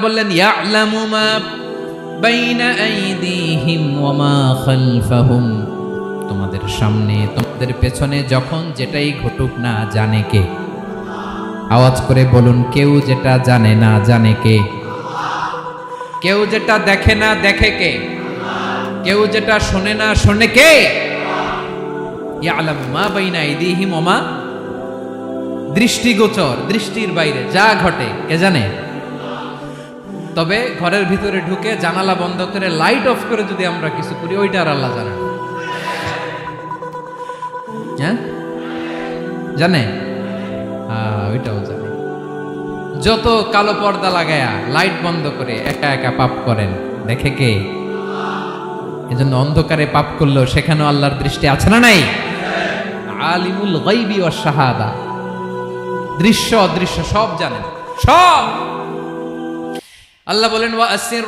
বললেন ইয়ালামু মা বাইনা আইদিহিম ওয়া মা খালফাহুম, তোমাদের সামনে তোমাদের পেছনে যখন যেটাই ঘটুক না জানে কে? আওয়াজ করে বলুন, কেউ যেটা জানে না জানে কে? কেউ যেটা দেখে না দেখে কে? কেউ যেটা শোনে না শোনে কে? ইয়ালামু মা বাইনা আইদিহিম ওয়া মা, দৃষ্টিগোচর, দৃষ্টির বাইরে যা ঘটে কে জানে? তবে ঘরের ভিতরে ঢুকে জানালা বন্ধ করে লাইট অফ করে যদি আমরা কিছু করি, ওইটা আর আল্লাহ জানে। হ্যাঁ জানে, ওইটাও জানে। যত কালো পর্দা লাগায়া লাইট বন্ধ করে একা একা পাপ করেন, দেখে কে? এজন্য অন্ধকারে পাপ করলেও সেখানেও আল্লাহর দৃষ্টি আছে না নাই? আলিমুল গায়বি ওয়াশ শাহাদা, দৃশ্য অদৃশ্য সব জানেন, সব। আল্লাহ বলেন ওয়া আসির